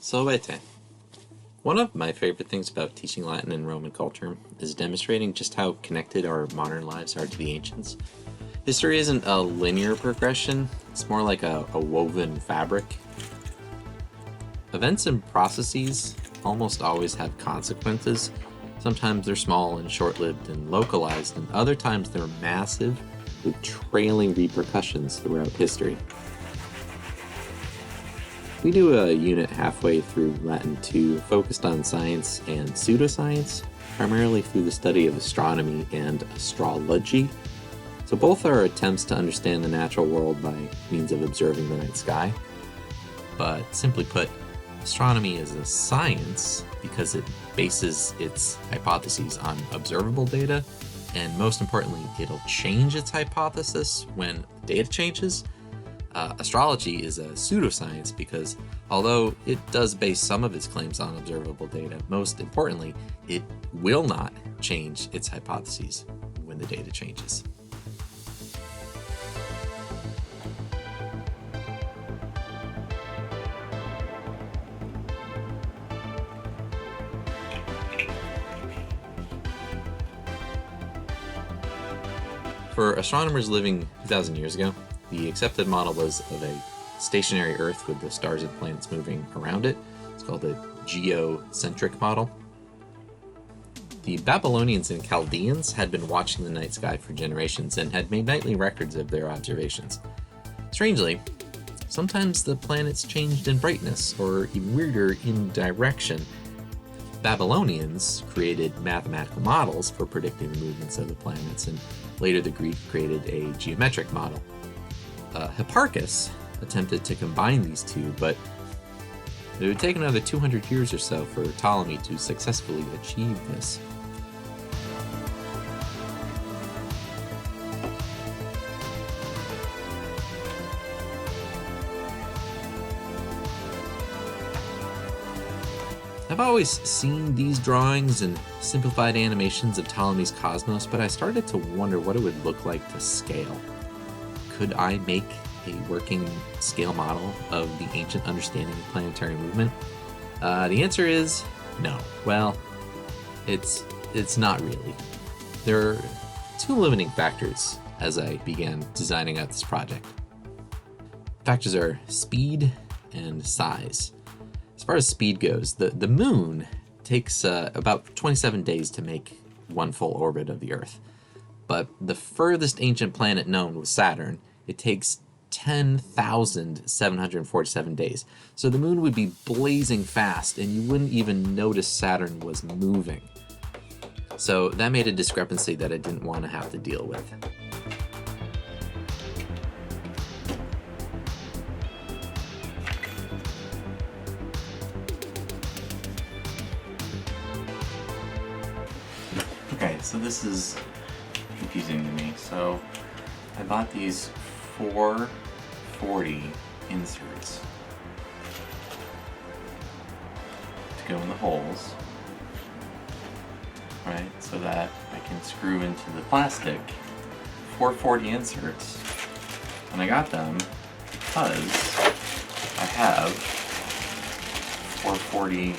Salvete. One of my favorite things about teaching Latin and Roman culture is demonstrating just how connected our modern lives are to the ancients. History isn't a linear progression, it's more like a woven fabric. Events and processes almost always have consequences. Sometimes they're small and short-lived and localized, and other times they're massive with trailing repercussions throughout history. We do a unit halfway through Latin 2 focused on science and pseudoscience, primarily through the study of astronomy and astrology. So both are attempts to understand the natural world by means of observing the night sky. But simply put, astronomy is a science because it bases its hypotheses on observable data, and most importantly, it'll change its hypothesis when data changes. Astrology is a pseudoscience because although it does base some of its claims on observable data, most importantly, it will not change its hypotheses when the data changes. For astronomers living 2,000 years ago, the accepted model was of a stationary Earth with the stars and planets moving around it. It's called a geocentric model. The Babylonians and Chaldeans had been watching the night sky for generations and had made nightly records of their observations. Strangely, sometimes the planets changed in brightness, or even weirder, in direction. Babylonians created mathematical models for predicting the movements of the planets, and later the Greeks created a geometric model. Hipparchus attempted to combine these two, but it would take another 200 years or so for Ptolemy to successfully achieve this. I've always seen these drawings and simplified animations of Ptolemy's cosmos, but I started to wonder what it would look like to scale. Could I make a working scale model of the ancient understanding of planetary movement? The answer is no. Well, it's not really. There are two limiting factors as I began designing out this project. Factors are speed and size. As far as speed goes, the moon takes about 27 days to make one full orbit of the Earth. But the furthest ancient planet known was Saturn. It takes 10,747 days. So the moon would be blazing fast and you wouldn't even notice Saturn was moving. So that made a discrepancy that I didn't want to have to deal with. Okay, so this is confusing to me. So I bought these 440 inserts to go in the holes, right? So that I can screw into the plastic. 440 inserts, and I got them because I have 440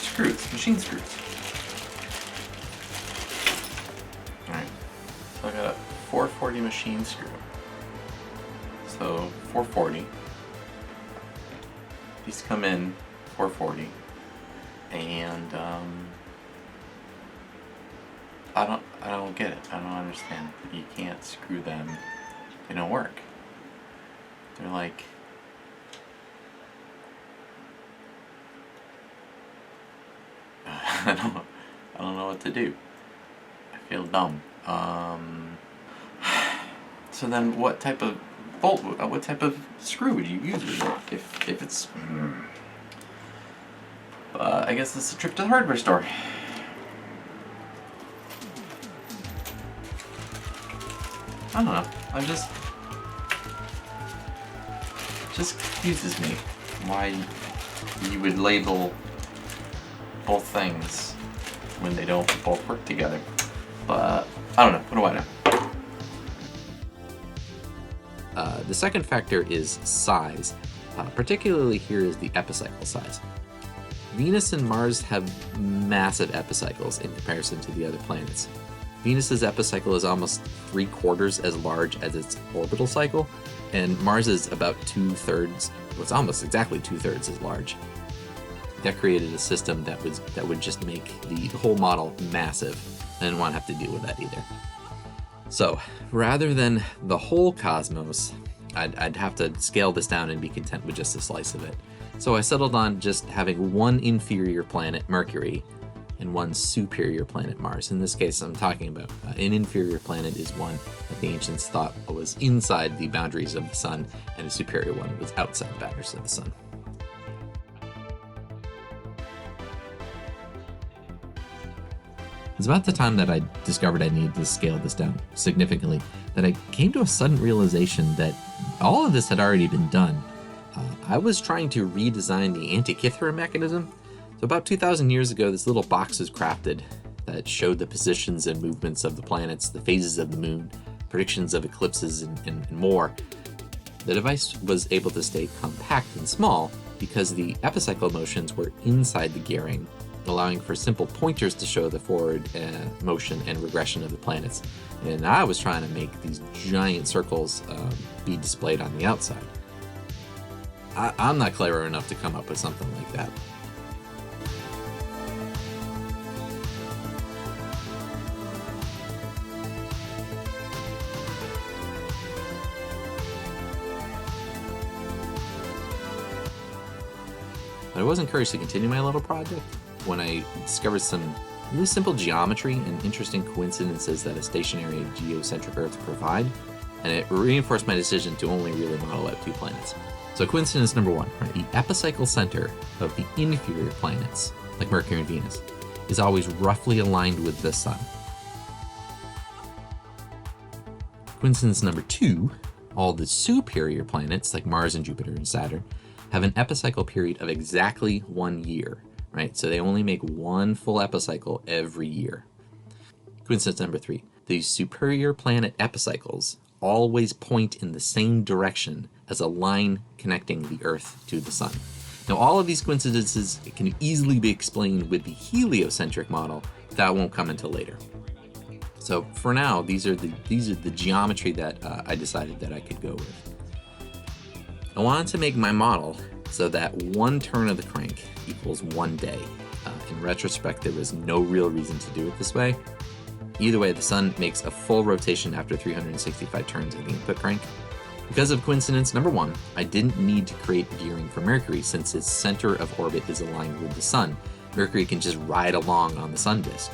screws, machine screws. So I got a 440 machine screw. So 440. These come in 440, and I don't get it. I don't understand. You can't screw them. They don't work. They're like I don't know what to do. I feel dumb. So then what type of bolt, what type of screw would you use with it if it's... I guess this is a trip to the hardware store. I don't know. Just confuses me why you would label both things when they don't both work together. But I don't know. What do I know? The second factor is size. Particularly here is the epicycle size. Venus and Mars have massive epicycles in comparison to the other planets. Venus's epicycle is almost 3/4 as large as its orbital cycle, and Mars is about 2/3, well, it's almost exactly 2/3 as large. That created a system that would just make the whole model massive. I didn't want to have to deal with that either. So, rather than the whole cosmos, I'd have to scale this down and be content with just a slice of it. So I settled on just having one inferior planet, Mercury, and one superior planet, Mars. In this case, I'm talking about an inferior planet is one that the ancients thought was inside the boundaries of the sun, and a superior one was outside the boundaries of the sun. It's about the time that I discovered I needed to scale this down significantly that I came to a sudden realization that all of this had already been done. I was trying to redesign the Antikythera mechanism. So about 2,000 years ago, this little box was crafted that showed the positions and movements of the planets, the phases of the moon, predictions of eclipses, and more. The device was able to stay compact and small because the epicycle motions were inside the gearing, allowing for simple pointers to show the forward motion and regression of the planets. And I was trying to make these giant circles be displayed on the outside. I'm not clever enough to come up with something like that. But I was encouraged to continue my little project when I discovered some really simple geometry and interesting coincidences that a stationary geocentric Earth provide, and it reinforced my decision to only really model out 2 planets. So coincidence number 1, right? The epicycle center of the inferior planets, like Mercury and Venus, is always roughly aligned with the sun. Coincidence number 2, all the superior planets, like Mars and Jupiter and Saturn, have an epicycle period of exactly 1 year, right? So they only make one full epicycle every year. Coincidence number 3, the superior planet epicycles always point in the same direction as a line connecting the Earth to the sun. Now, all of these coincidences can easily be explained with the heliocentric model. That won't come until later. So for now, these are the geometry that I decided that I could go with. I wanted to make my model so that 1 turn of the crank equals 1 day. In retrospect, there was no real reason to do it this way. Either way, the sun makes a full rotation after 365 turns of the input crank. Because of coincidence number 1, I didn't need to create gearing for Mercury since its center of orbit is aligned with the sun. Mercury can just ride along on the sun disk.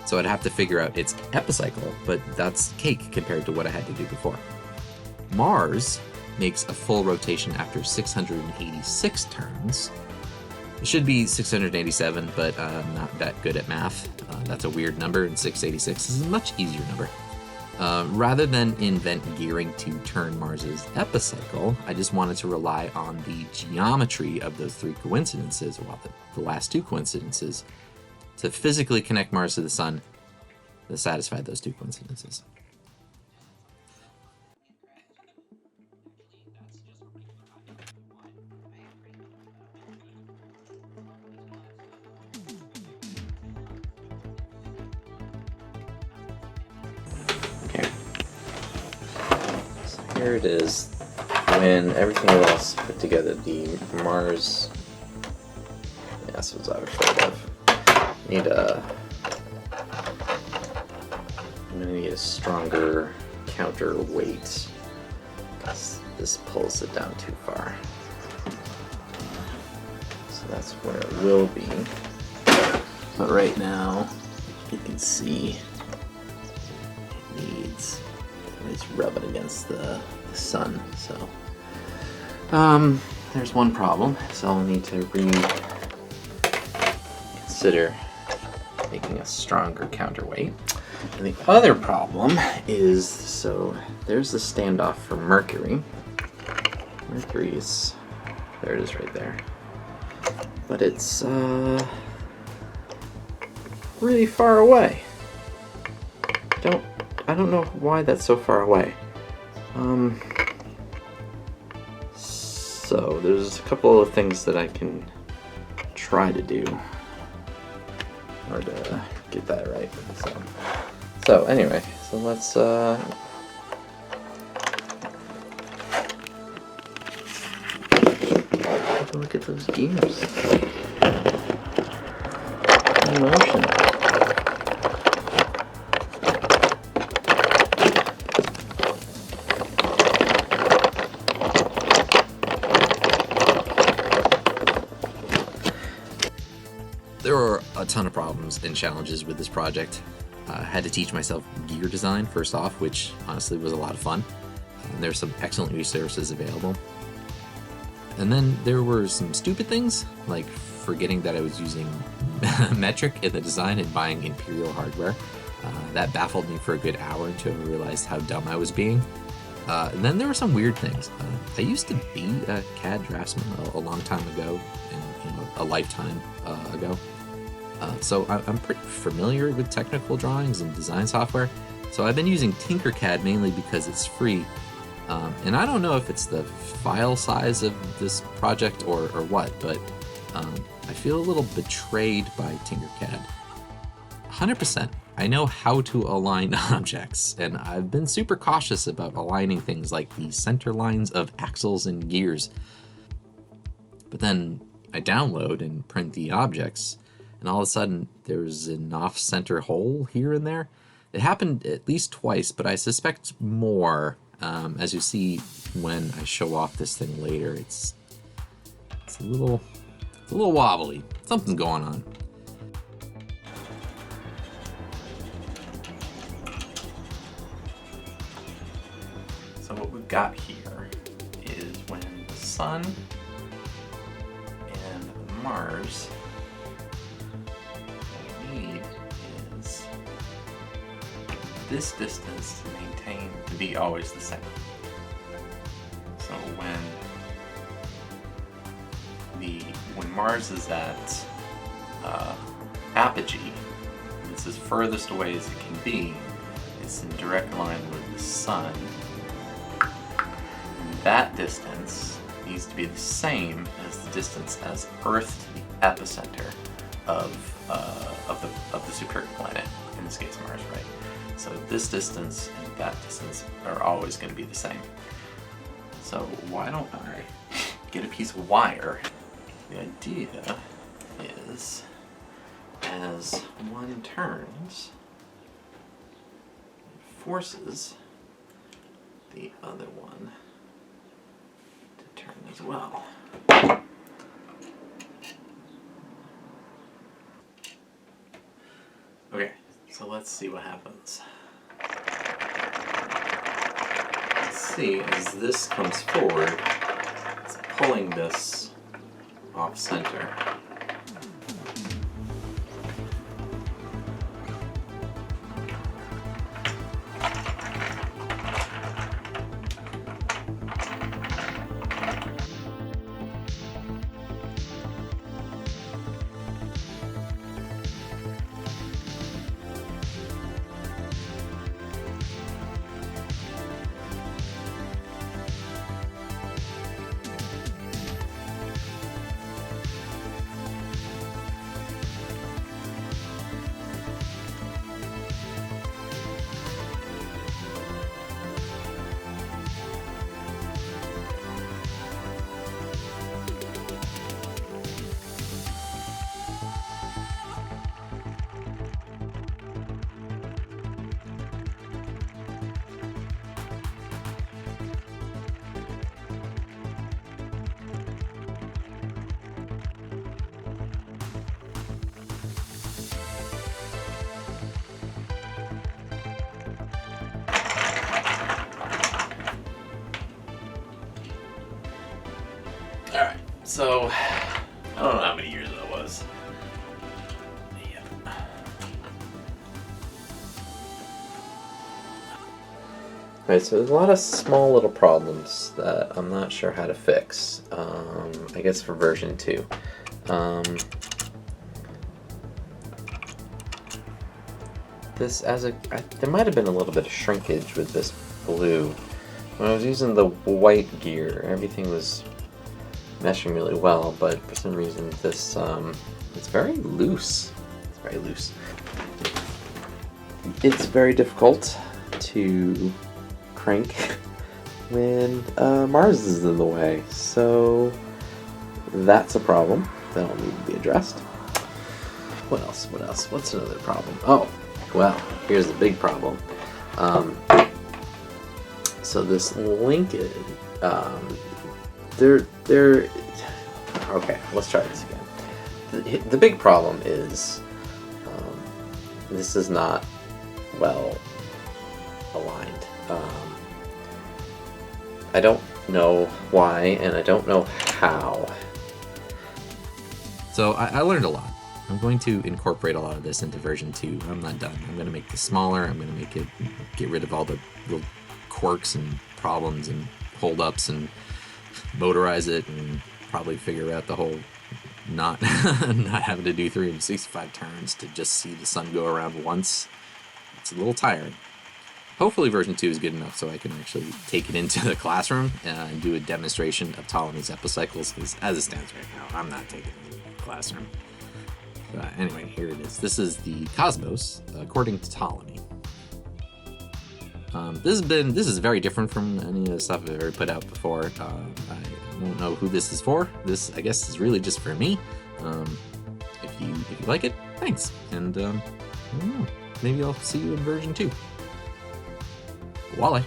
So I'd have to figure out its epicycle, but that's cake compared to what I had to do before. Mars makes a full rotation after 686 turns. It should be 687, but I'm not that good at math. That's a weird number, and 686 is a much easier number. Rather than invent gearing to turn Mars's epicycle, I just wanted to rely on the geometry of those 3 coincidences, well, the last 2 coincidences, to physically connect Mars to the sun to satisfy those 2 coincidences. Here it is when everything else put together. The Mars, that's what I was afraid of. I'm gonna need a stronger counterweight because this pulls it down too far. So that's where it will be. But right now, you can see it needs. It's rubbing against the sun, so there's one problem. So I'll need to reconsider making a stronger counterweight. And the other problem is, so there's the standoff for Mercury. Mercury's, there it is right there. But it's really far away. I don't know why that's so far away. So So there's a couple of things that I can try to do in order to get that right. So anyway, so let's take a look at those gears in motion. There were a ton of problems and challenges with this project. I had to teach myself gear design first off, which honestly was a lot of fun. There's some excellent resources available. And then there were some stupid things, like forgetting that I was using metric in the design and buying Imperial hardware. That baffled me for a good hour until I realized how dumb I was being. And then there were some weird things. I used to be a CAD draftsman a long time ago, and a lifetime ago. So I'm pretty familiar with technical drawings and design software. So I've been using Tinkercad mainly because it's free. And I don't know if it's the file size of this project or what, but I feel a little betrayed by Tinkercad. 100%. I know how to align objects, and I've been super cautious about aligning things like the center lines of axles and gears. But then I download and print the objects, and all of a sudden there's an off-center hole here and there. It happened at least twice, but I suspect more. As you see when I show off this thing later, it's a little wobbly. Something's going on. So what we've got here is when the Sun and Mars, what we need is this distance to maintain to be always the same. So when Mars is at apogee, it's as furthest away as it can be, it's in direct line with the Sun. And that distance needs to be the same as the distance as Earth to the epicenter of the superior planet, in this case Mars, right? So this distance and that distance are always going to be the same. So why don't I get a piece of wire? The idea is, as one turns, it forces the other one to turn as well. Okay, so let's see what happens. Let's see, as this comes forward, it's pulling this off center. Alright, so I don't know how many years that was. Yeah. Alright, so there's a lot of small little problems that I'm not sure how to fix. I guess for version 2. There might have been a little bit of shrinkage with this blue. When I was using the white gear, everything was meshing really well, but for some reason this it's very loose. It's very loose. It's very difficult to crank when Mars is in the way, so that's a problem that'll need to be addressed. What else? What else? What's another problem? Oh, well, here's the big problem. So this linkage, okay, let's try this again. The big problem is this is not well aligned. I don't know why, and I don't know how. So I learned a lot. I'm going to incorporate a lot of this into version 2. I'm not done. I'm going to make this smaller. I'm going to make it, get rid of all the little quirks and problems and holdups and motorize it and probably figure out the whole not having to do 365 turns to just see the sun go around once. It's a little tiring. Hopefully version 2 is good enough so I can actually take it into the classroom and do a demonstration of Ptolemy's epicycles, because as it stands right now, I'm not taking it into the classroom. Anyway, here it is. This is the cosmos, according to Ptolemy. This is very different from any of the stuff I've ever put out before. I don't know who this is for. This, I guess, is really just for me. If you like it, thanks. And I don't know, maybe I'll see you in version 2. Wale.